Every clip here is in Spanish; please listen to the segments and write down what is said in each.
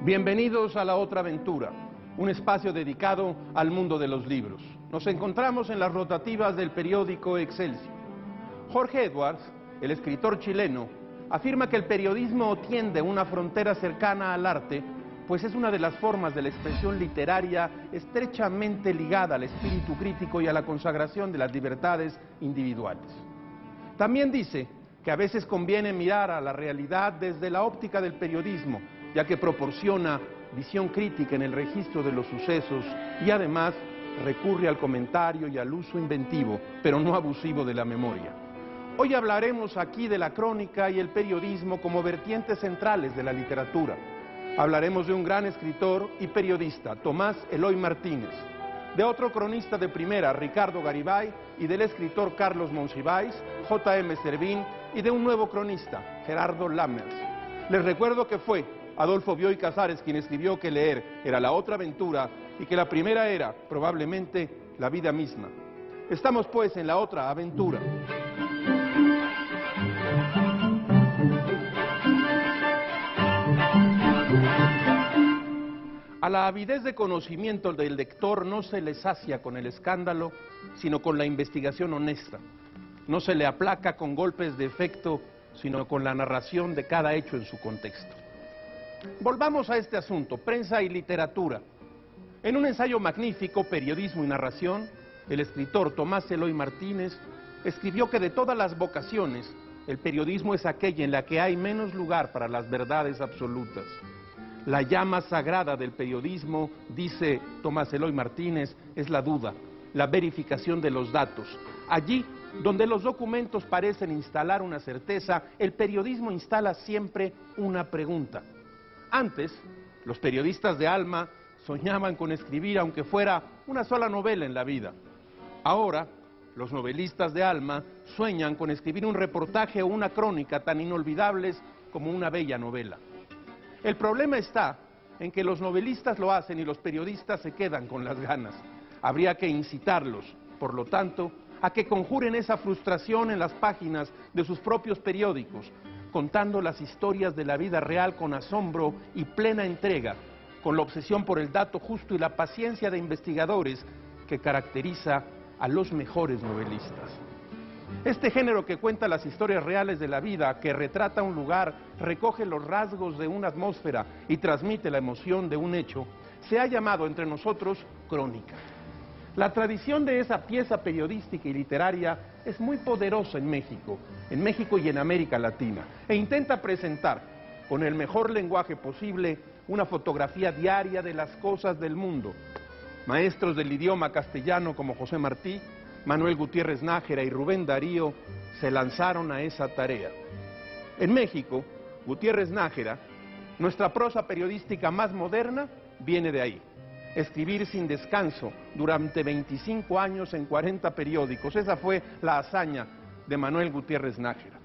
Bienvenidos a La Otra Aventura, un espacio dedicado al mundo de los libros. Nos encontramos en las rotativas del periódico Excelsior. Jorge Edwards, el escritor chileno, afirma que el periodismo tiende una frontera cercana al arte, pues es una de las formas de la expresión literaria estrechamente ligada al espíritu crítico y a la consagración de las libertades individuales. También dice que a veces conviene mirar a la realidad desde la óptica del periodismo, ya que proporciona visión crítica en el registro de los sucesos y además recurre al comentario y al uso inventivo, pero no abusivo de la memoria. Hoy hablaremos aquí de la crónica y el periodismo como vertientes centrales de la literatura. Hablaremos de un gran escritor y periodista, Tomás Eloy Martínez, de otro cronista de primera, Ricardo Garibay, y del escritor Carlos Monsiváis, J.M. Servín, y de un nuevo cronista, Gerardo Lammers. Les recuerdo que fue Adolfo Bioy Casares quien escribió que leer era la otra aventura y que la primera era, probablemente, la vida misma. Estamos pues en la otra aventura. A la avidez de conocimiento del lector no se le sacia con el escándalo, sino con la investigación honesta. No se le aplaca con golpes de efecto, sino con la narración de cada hecho en su contexto. Volvamos a este asunto, prensa y literatura. En un ensayo magnífico, Periodismo y Narración, el escritor Tomás Eloy Martínez escribió que de todas las vocaciones, el periodismo es aquella en la que hay menos lugar para las verdades absolutas. La llama sagrada del periodismo, dice Tomás Eloy Martínez, es la duda, la verificación de los datos. Allí, donde los documentos parecen instalar una certeza, el periodismo instala siempre una pregunta. Antes, los periodistas de alma soñaban con escribir aunque fuera una sola novela en la vida. Ahora, los novelistas de alma sueñan con escribir un reportaje o una crónica tan inolvidables como una bella novela. El problema está en que los novelistas lo hacen y los periodistas se quedan con las ganas. Habría que incitarlos, por lo tanto, a que conjuren esa frustración en las páginas de sus propios periódicos, contando las historias de la vida real con asombro y plena entrega, con la obsesión por el dato justo y la paciencia de investigadores que caracteriza a los mejores novelistas. Este género que cuenta las historias reales de la vida, que retrata un lugar, recoge los rasgos de una atmósfera y transmite la emoción de un hecho, se ha llamado entre nosotros crónica. La tradición de esa pieza periodística y literaria es muy poderosa en México y en América Latina, e intenta presentar, con el mejor lenguaje posible, una fotografía diaria de las cosas del mundo. Maestros del idioma castellano como José Martí, Manuel Gutiérrez Nájera y Rubén Darío se lanzaron a esa tarea. En México, Gutiérrez Nájera, nuestra prosa periodística más moderna, viene de ahí. Escribir sin descanso durante 25 años en 40 periódicos. Esa fue la hazaña de Manuel Gutiérrez Nájera.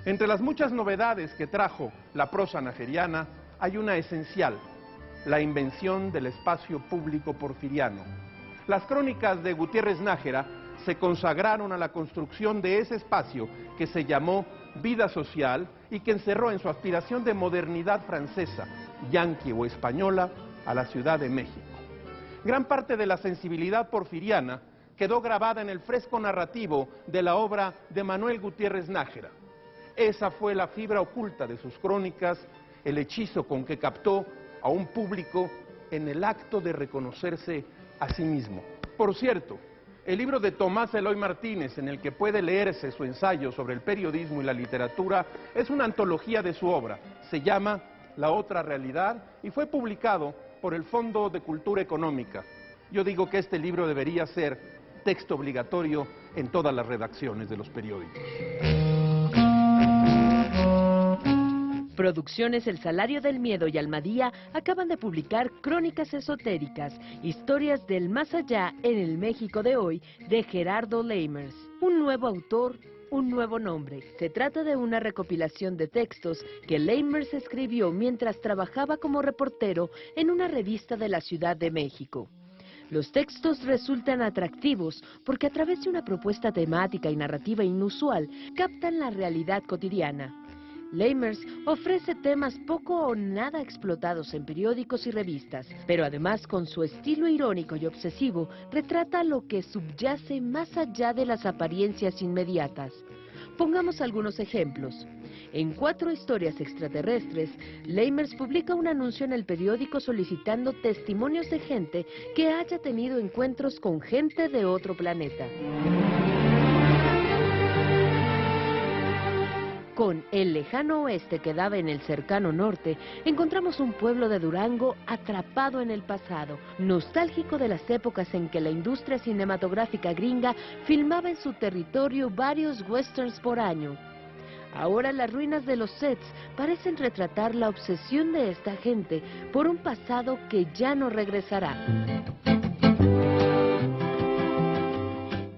Entre las muchas novedades que trajo la prosa nájeriana, hay una esencial, la invención del espacio público porfiriano. Las crónicas de Gutiérrez Nájera se consagraron a la construcción de ese espacio que se llamó vida social y que encerró en su aspiración de modernidad francesa, yanqui o española, a la Ciudad de México. Gran parte de la sensibilidad porfiriana quedó grabada en el fresco narrativo de la obra de Manuel Gutiérrez Nájera. Esa fue la fibra oculta de sus crónicas, el hechizo con que captó a un público en el acto de reconocerse a sí mismo. Por cierto, el libro de Tomás Eloy Martínez, en el que puede leerse su ensayo sobre el periodismo y la literatura, es una antología de su obra. Se llama La Otra Realidad y fue publicado por el Fondo de Cultura Económica. Yo digo que este libro debería ser texto obligatorio en todas las redacciones de los periódicos. Producciones El Salario del Miedo y Almadía acaban de publicar Crónicas Esotéricas, historias del más allá en el México de hoy, de Gerardo Lammers. Un nuevo autor, un nuevo nombre. Se trata de una recopilación de textos que Lammers escribió mientras trabajaba como reportero en una revista de la Ciudad de México. Los textos resultan atractivos porque a través de una propuesta temática y narrativa inusual captan la realidad cotidiana. Leymers ofrece temas poco o nada explotados en periódicos y revistas, pero además con su estilo irónico y obsesivo retrata lo que subyace más allá de las apariencias inmediatas. Pongamos algunos ejemplos. En 4 historias extraterrestres, Leymers publica un anuncio en el periódico solicitando testimonios de gente que haya tenido encuentros con gente de otro planeta. Con El lejano oeste que daba en el cercano norte, encontramos un pueblo de Durango atrapado en el pasado, nostálgico de las épocas en que la industria cinematográfica gringa filmaba en su territorio varios westerns por año. Ahora las ruinas de los sets parecen retratar la obsesión de esta gente por un pasado que ya no regresará.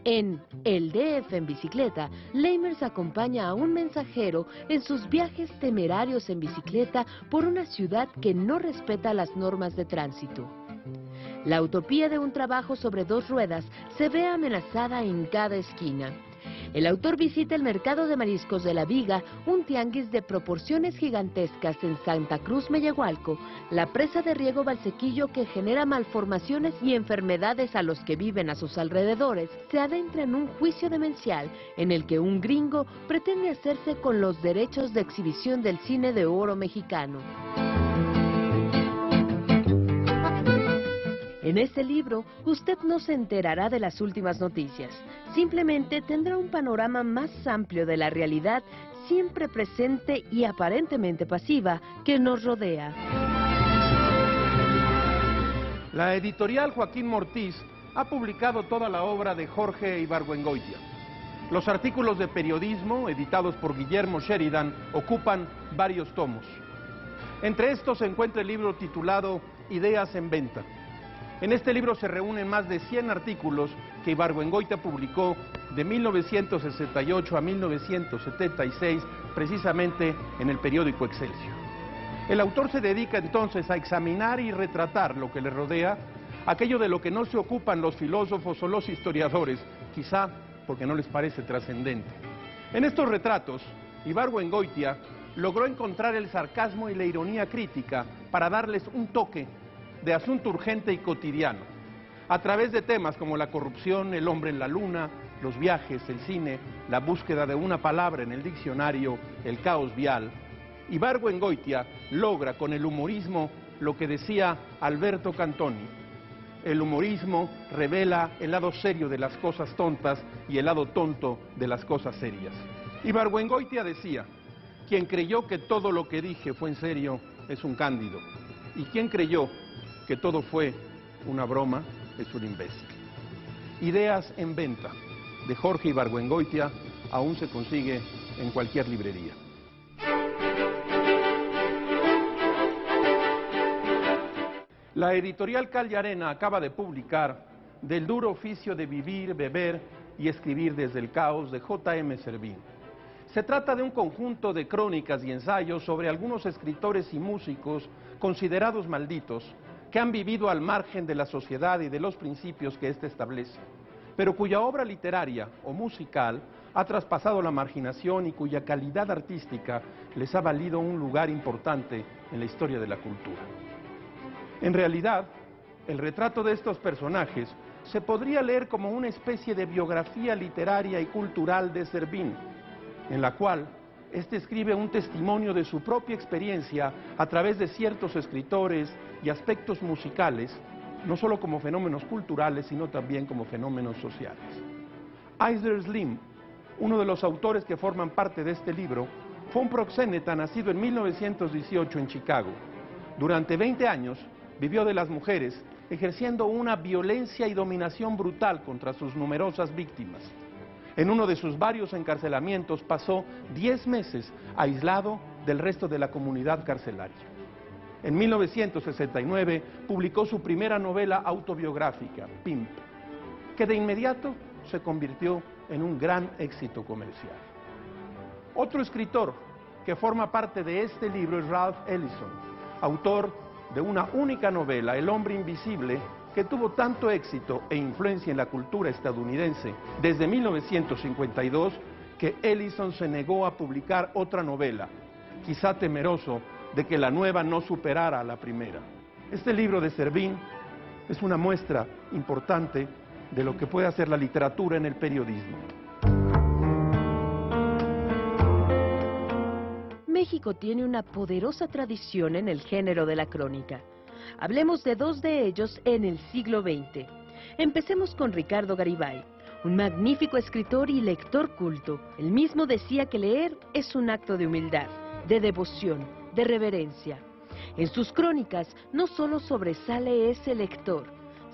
En El DF en bicicleta, Leymers acompaña a un mensajero en sus viajes temerarios en bicicleta por una ciudad que no respeta las normas de tránsito. La utopía de un trabajo sobre 2 ruedas se ve amenazada en cada esquina. El autor visita el mercado de mariscos de La Viga, un tianguis de proporciones gigantescas en Santa Cruz, Mellehualco, la presa de riego Valsequillo que genera malformaciones y enfermedades a los que viven a sus alrededores, se adentra en un juicio demencial en el que un gringo pretende hacerse con los derechos de exhibición del cine de oro mexicano. En este libro, usted no se enterará de las últimas noticias, simplemente tendrá un panorama más amplio de la realidad siempre presente y aparentemente pasiva que nos rodea. La editorial Joaquín Mortiz ha publicado toda la obra de Jorge Ibargüengoitia. Los artículos de periodismo, editados por Guillermo Sheridan, ocupan varios tomos. Entre estos se encuentra el libro titulado Ideas en venta. En este libro se reúnen más de 100 artículos que Ibargüengoitia publicó de 1968 a 1976, precisamente en el periódico Excelsior. El autor se dedica entonces a examinar y retratar lo que le rodea, aquello de lo que no se ocupan los filósofos o los historiadores, quizá porque no les parece trascendente. En estos retratos, Ibargüengoitia logró encontrar el sarcasmo y la ironía crítica para darles un toque de asunto urgente y cotidiano, a través de temas como la corrupción, el hombre en la luna, los viajes, el cine, la búsqueda de una palabra en el diccionario, el caos vial. Ibargüengoitia logra con el humorismo lo que decía Alberto Cantoni: el humorismo revela el lado serio de las cosas tontas y el lado tonto de las cosas serias. Ibargüengoitia decía: quien creyó que todo lo que dije fue en serio es un cándido, y quien creyó que todo fue una broma es un imbécil. Ideas en venta, de Jorge Ibargüengoitia, aún se consigue en cualquier librería. La editorial Cal y Arena acaba de publicar Del duro oficio de vivir, beber y escribir desde el caos, de J.M. Servín. Se trata de un conjunto de crónicas y ensayos sobre algunos escritores y músicos considerados malditos, que han vivido al margen de la sociedad y de los principios que ésta establece, pero cuya obra literaria o musical ha traspasado la marginación y cuya calidad artística les ha valido un lugar importante en la historia de la cultura. En realidad, el retrato de estos personajes se podría leer como una especie de biografía literaria y cultural de Servín, en la cual este escribe un testimonio de su propia experiencia a través de ciertos escritores y aspectos musicales, no solo como fenómenos culturales, sino también como fenómenos sociales. Eisler Slim, uno de los autores que forman parte de este libro, fue un proxeneta nacido en 1918 en Chicago. Durante 20 años vivió de las mujeres, ejerciendo una violencia y dominación brutal contra sus numerosas víctimas. En uno de sus varios encarcelamientos pasó 10 meses aislado del resto de la comunidad carcelaria. En 1969 publicó su primera novela autobiográfica, Pimp, que de inmediato se convirtió en un gran éxito comercial. Otro escritor que forma parte de este libro es Ralph Ellison, autor de una única novela, El hombre invisible, que tuvo tanto éxito e influencia en la cultura estadounidense desde 1952 que Ellison se negó a publicar otra novela, quizá temeroso de que la nueva no superara a la primera. Este libro de Servín es una muestra importante de lo que puede hacer la literatura en el periodismo. México tiene una poderosa tradición en el género de la crónica. Hablemos de dos de ellos en el siglo XX. Empecemos con Ricardo Garibay, un magnífico escritor y lector culto. Él mismo decía que leer es un acto de humildad, de devoción, de reverencia. En sus crónicas no solo sobresale ese lector,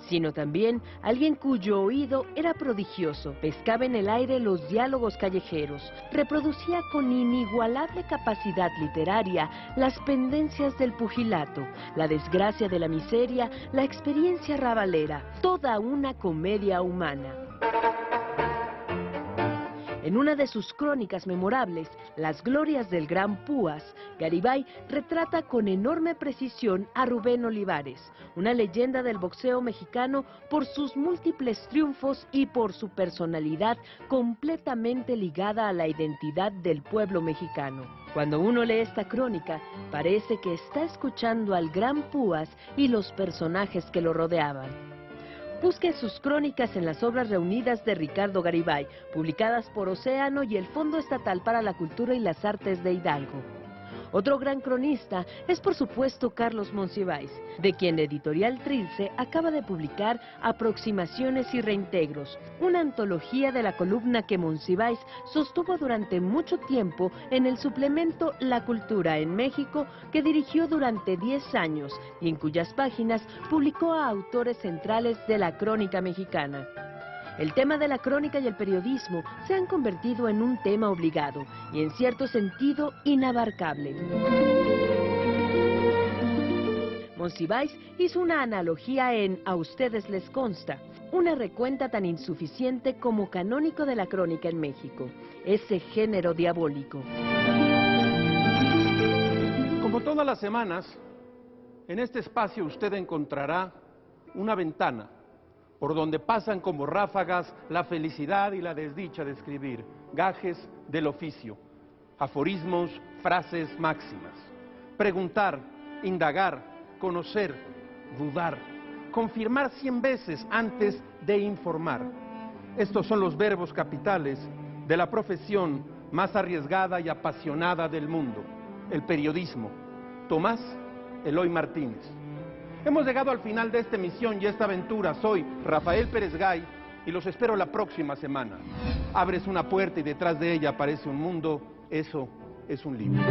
sino también alguien cuyo oído era prodigioso, pescaba en el aire los diálogos callejeros, reproducía con inigualable capacidad literaria las pendencias del pugilato, la desgracia de la miseria, la experiencia rabalera, toda una comedia humana. En una de sus crónicas memorables, Las glorias del Gran Púas, Garibay retrata con enorme precisión a Rubén Olivares, una leyenda del boxeo mexicano por sus múltiples triunfos y por su personalidad completamente ligada a la identidad del pueblo mexicano. Cuando uno lee esta crónica, parece que está escuchando al Gran Púas y los personajes que lo rodeaban. Busque sus crónicas en las obras reunidas de Ricardo Garibay, publicadas por Océano y el Fondo Estatal para la Cultura y las Artes de Hidalgo. Otro gran cronista es por supuesto Carlos Monsiváis, de quien Editorial Trilce acaba de publicar Aproximaciones y Reintegros, una antología de la columna que Monsiváis sostuvo durante mucho tiempo en el suplemento La Cultura en México, que dirigió durante 10 años y en cuyas páginas publicó a autores centrales de la crónica mexicana. El tema de la crónica y el periodismo se han convertido en un tema obligado y en cierto sentido inabarcable. Monsiváis hizo una analogía en A ustedes les consta, una recuenta tan insuficiente como canónico de la crónica en México, ese género diabólico. Como todas las semanas, en este espacio usted encontrará una ventana por donde pasan como ráfagas la felicidad y la desdicha de escribir, gajes del oficio, aforismos, frases, máximas. Preguntar, indagar, conocer, dudar, confirmar 100 veces antes de informar. Estos son los verbos capitales de la profesión más arriesgada y apasionada del mundo, el periodismo. Tomás Eloy Martínez. Hemos llegado al final de esta emisión y esta aventura. Soy Rafael Pérez Gay y los espero la próxima semana. Abres una puerta y detrás de ella aparece un mundo. Eso es un libro.